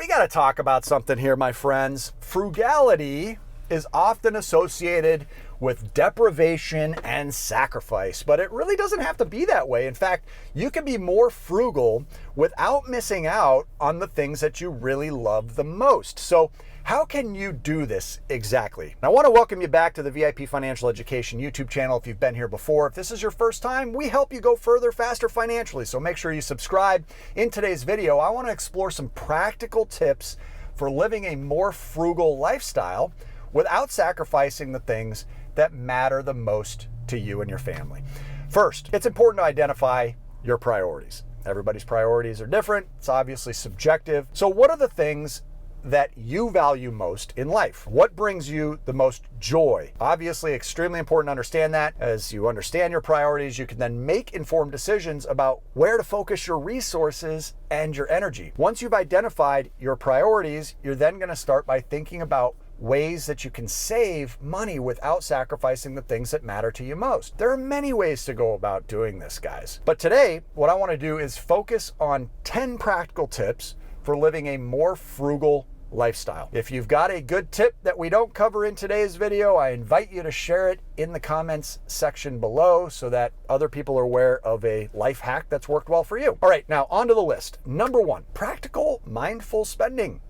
we got to talk about something here, my friends. Frugality is often associated with deprivation and sacrifice, but it really doesn't have to be that way. In fact, you can be more frugal without missing out on the things that you really love the most. So how can you do this exactly? I want to welcome you back to the VIP Financial Education YouTube channel if you've been here before. If this is your first time, we help you go further, faster financially, so make sure you subscribe. In today's video, I want to explore some practical tips for living a more frugal lifestyle without sacrificing the things that matter the most to you and your family. First, it's important to identify your priorities. Everybody's priorities are different. It's obviously subjective. So what are the things that you value most in life? What brings you the most joy? Obviously, extremely important to understand that. As you understand your priorities, you can then make informed decisions about where to focus your resources and your energy. Once you've identified your priorities, you're then going to start by thinking about ways that you can save money without sacrificing the things that matter to you most. There are many ways to go about doing this, guys. But today, what I want to do is focus on 10 practical tips for living a more frugal lifestyle. If you've got a good tip that we don't cover in today's video, I invite you to share it in the comments section below so that other people are aware of a life hack that's worked well for you. All right, now on to the list. Number 1, practical mindful spending.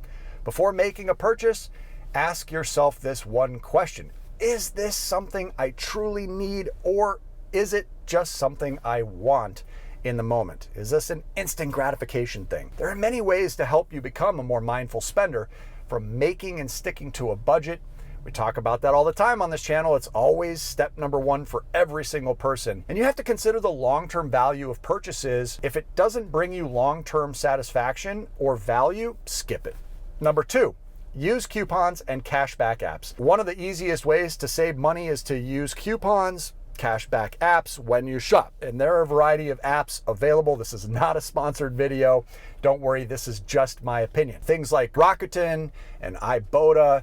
Before making a purchase, ask yourself this one question. Is this something I truly need, or is it just something I want in the moment? Is this an instant gratification thing? There are many ways to help you become a more mindful spender, from making and sticking to a budget. We talk about that all the time on this channel. It's always step number 1 for every single person. And you have to consider the long-term value of purchases. If it doesn't bring you long-term satisfaction or value, skip it. Number 2, use coupons and cashback apps. One of the easiest ways to save money is to use coupons, cashback apps when you shop. And there are a variety of apps available. This is not a sponsored video. Don't worry, this is just my opinion. Things like Rakuten and Ibotta.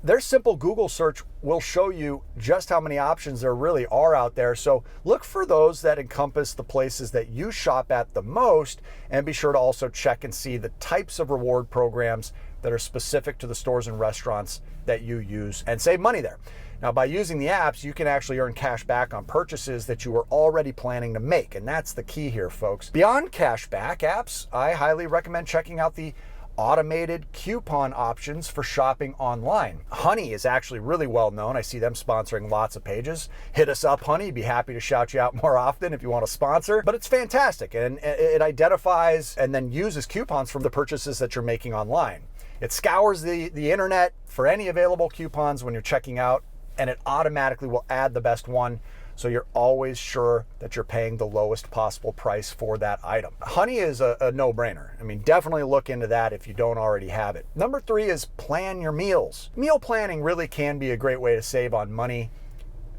Their simple Google search will show you just how many options there really are out there. So look for those that encompass the places that you shop at the most, and be sure to also check and see the types of reward programs that are specific to the stores and restaurants that you use, and save money there. Now, by using the apps, you can actually earn cash back on purchases that you were already planning to make, and that's the key here, folks. Beyond cashback apps, I highly recommend checking out the automated coupon options for shopping online. Honey is actually really well known. I see them sponsoring lots of pages. Hit us up, Honey. Be happy to shout you out more often if you want to sponsor. But it's fantastic, and it identifies and then uses coupons from the purchases that you're making online. It scours the internet for any available coupons when you're checking out, and it automatically will add the best one, so you're always sure that you're paying the lowest possible price for that item. Honey is a no-brainer. I mean, definitely look into that if you don't already have it. Number 3 is plan your meals. Meal planning really can be a great way to save on money,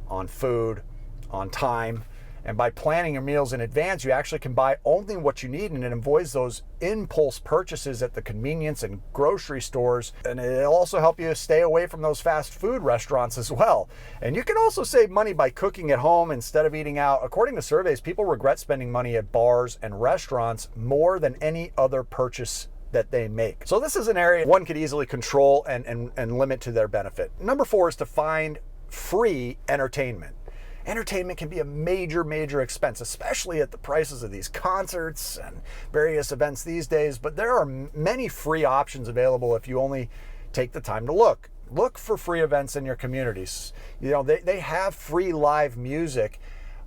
on food, on time. And by planning your meals in advance, you actually can buy only what you need, and it avoids those impulse purchases at the convenience and grocery stores. And it'll also help you stay away from those fast food restaurants as well. And you can also save money by cooking at home instead of eating out. According to surveys, people regret spending money at bars and restaurants more than any other purchase that they make. So this is an area one could easily control and limit to their benefit. Number 4 is to find free entertainment. Entertainment can be a major expense, especially at the prices of these concerts and various events these days, but there are many free options available if you only take the time to look. Look for free events in your communities. You know, they have free live music.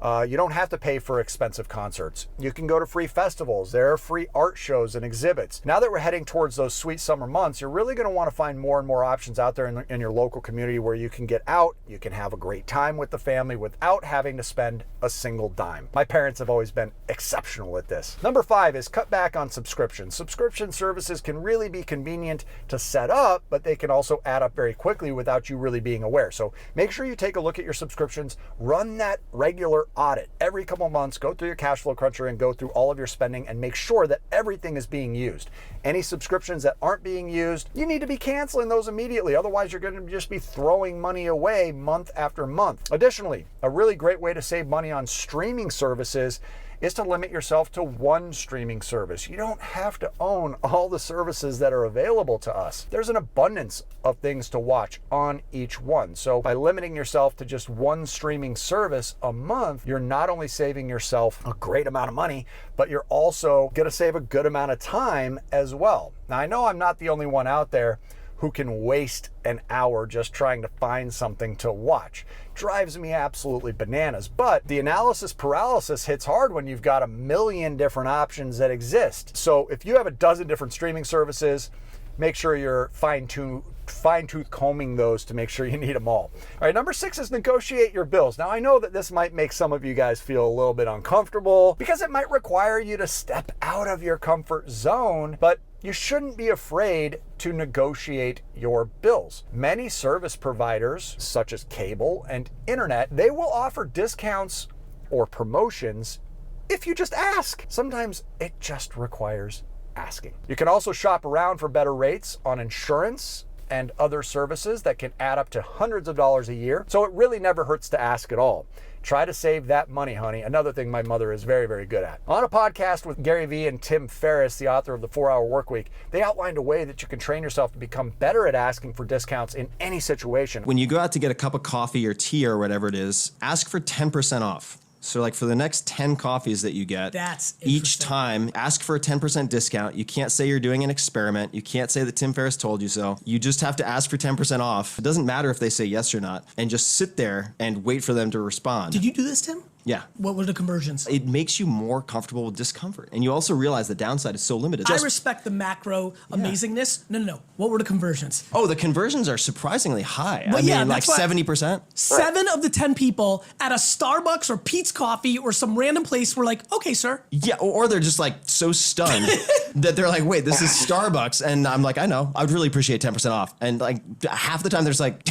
You don't have to pay for expensive concerts. You can go to free festivals. There are free art shows and exhibits. Now that we're heading towards those sweet summer months, you're really going to want to find more and more options out there in your local community where you can get out, you can have a great time with the family without having to spend a single dime. My parents have always been exceptional at this. Number 5 is cut back on subscriptions. Subscription services can really be convenient to set up, but they can also add up very quickly without you really being aware. So make sure you take a look at your subscriptions, run that regular audit every couple of months, go through your cash flow cruncher and go through all of your spending and make sure that everything is being used. Any subscriptions that aren't being used, you need to be canceling those immediately. Otherwise, you're going to just be throwing money away month after month. Additionally, a really great way to save money on streaming services is to limit yourself to one streaming service. You don't have to own all the services that are available to us. There's an abundance of things to watch on each one. So by limiting yourself to just one streaming service a month, you're not only saving yourself a great amount of money, but you're also going to save a good amount of time as well. Now, I know I'm not the only one out there who can waste an hour just trying to find something to watch. Drives me absolutely bananas. But the analysis paralysis hits hard when you've got a million different options that exist. So if you have a dozen different streaming services, make sure you're fine-tooth combing those to make sure you need them all. All right, number 6 is negotiate your bills. Now, I know that this might make some of you guys feel a little bit uncomfortable because it might require you to step out of your comfort zone, but you shouldn't be afraid to negotiate your bills. Many service providers, such as cable and internet, they will offer discounts or promotions if you just ask. Sometimes it just requires asking. You can also shop around for better rates on insurance and other services that can add up to hundreds of dollars a year. So it really never hurts to ask at all. Try to save that money, honey. Another thing my mother is very, very good at. On a podcast with Gary Vee and Tim Ferriss, the author of The 4-Hour Workweek, they outlined a way that you can train yourself to become better at asking for discounts in any situation. When you go out to get a cup of coffee or tea or whatever it is, ask for 10% off. So like for the next 10 coffees that you get, each time, ask for a 10% discount. You can't say you're doing an experiment. You can't say that Tim Ferriss told you so. You just have to ask for 10% off. It doesn't matter if they say yes or not. And just sit there and wait for them to respond. Did you do this, Tim? Yeah. What were the conversions? It makes you more comfortable with discomfort. And you also realize the downside is so limited. I respect the macro amazingness. No. What were the conversions? Oh, the conversions are surprisingly high. Well, I mean, like 70%. 7 of the 10 people at a Starbucks or Pete's Coffee or some random place were like, okay, sir. Yeah, or they're just like so stunned that they're like, wait, this is Starbucks. And I'm like, I know, I would really appreciate 10% off. And like half the time they're just like,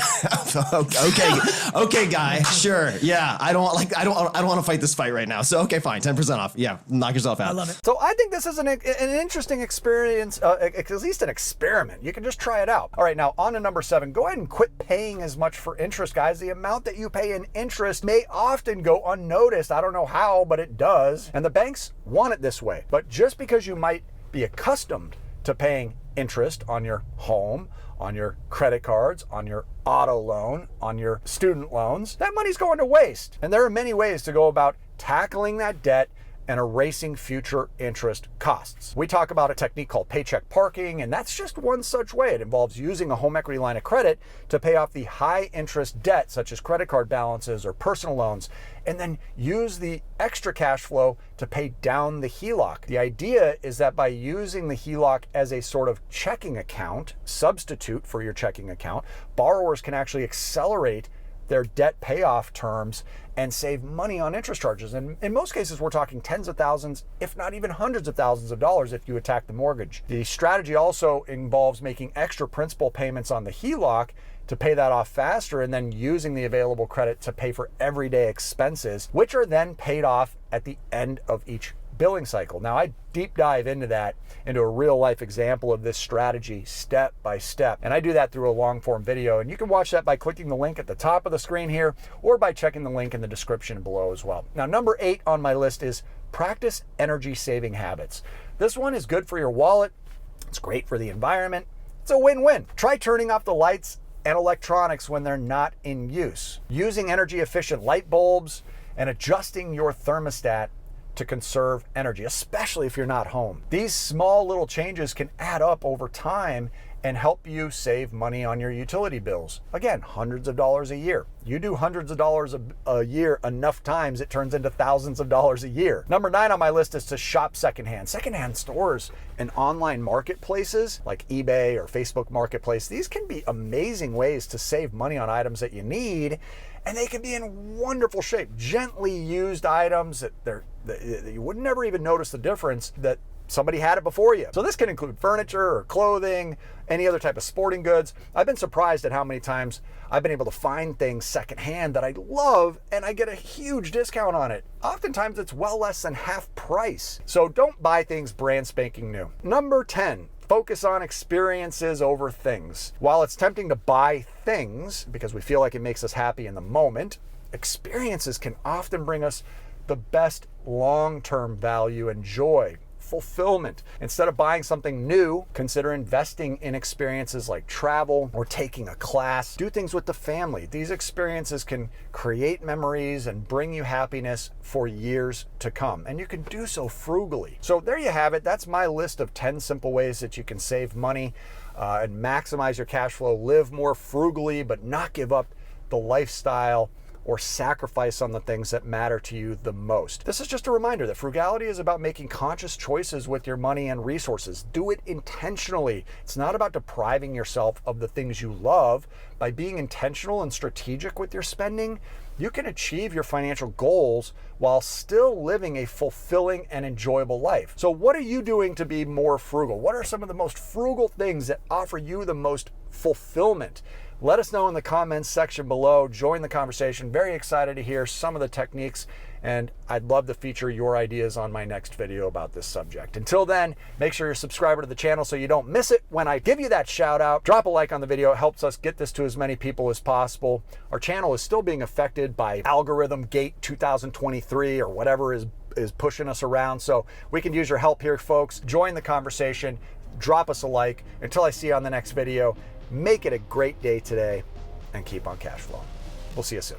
okay, guy, sure. Yeah, I don't want to fight this fight right now. So, okay, fine, 10% off. Yeah, knock yourself out. I love it. So I think this is an interesting experience, at least an experiment. You can just try it out. All right, now on to number 7. Go ahead and quit paying as much for interest, guys. The amount that you pay in interest may often go unnoticed. I don't know how, but it does. And the banks want it this way. But just because you might be accustomed to paying interest on your home, on your credit cards, on your auto loan, on your student loans, that money's going to waste. And there are many ways to go about tackling that debt and erasing future interest costs. We talk about a technique called paycheck parking, and that's just one such way. It involves using a home equity line of credit to pay off the high interest debt, such as credit card balances or personal loans, and then use the extra cash flow to pay down the HELOC. The idea is that by using the HELOC as a sort of checking account, substitute for your checking account, borrowers can actually accelerate their debt payoff terms and save money on interest charges. And in most cases, we're talking tens of thousands, if not even hundreds of thousands of dollars if you attack the mortgage. The strategy also involves making extra principal payments on the HELOC to pay that off faster, and then using the available credit to pay for everyday expenses, which are then paid off at the end of each billing cycle. Now, I deep dive into a real life example of this strategy step by step. And I do that through a long form video. And you can watch that by clicking the link at the top of the screen here, or by checking the link in the description below as well. Now, number 8 on my list is practice energy saving habits. This one is good for your wallet. It's great for the environment. It's a win-win. Try turning off the lights and electronics when they're not in use. Using energy efficient light bulbs and adjusting your thermostat to conserve energy, especially if you're not home. These small little changes can add up over time and help you save money on your utility bills. Again, hundreds of dollars a year. You do hundreds of dollars a year enough times, it turns into thousands of dollars a year. Number 9 on my list is to shop secondhand. Secondhand stores and online marketplaces like eBay or Facebook Marketplace, these can be amazing ways to save money on items that you need, and they can be in wonderful shape. Gently used items that you would never even notice the difference that somebody had it before you. So this can include furniture or clothing, any other type of sporting goods. I've been surprised at how many times I've been able to find things secondhand that I love, and I get a huge discount on it. Oftentimes it's well less than half price. So don't buy things brand spanking new. Number 10, focus on experiences over things. While it's tempting to buy things because we feel like it makes us happy in the moment, experiences can often bring us the best long-term value and joy, fulfillment. Instead of buying something new, consider investing in experiences like travel or taking a class. Do things with the family. These experiences can create memories and bring you happiness for years to come. And you can do so frugally. So there you have it. That's my list of 10 simple ways that you can save money and maximize your cash flow, live more frugally, but not give up the lifestyle or sacrifice on the things that matter to you the most. This is just a reminder that frugality is about making conscious choices with your money and resources. Do it intentionally. It's not about depriving yourself of the things you love. By being intentional and strategic with your spending, you can achieve your financial goals while still living a fulfilling and enjoyable life. So what are you doing to be more frugal? What are some of the most frugal things that offer you the most fulfillment? Let us know in the comments section below. Join the conversation. Very excited to hear some of the techniques, and I'd love to feature your ideas on my next video about this subject. Until then, make sure you're a subscriber to the channel so you don't miss it when I give you that shout out. Drop a like on the video. It helps us get this to as many people as possible. Our channel is still being affected by algorithm gate 2023 or whatever is pushing us around. So we can use your help here, folks. Join the conversation. Drop us a like. Until I see you on the next video, make it a great day today and keep on cash flow. We'll see you soon.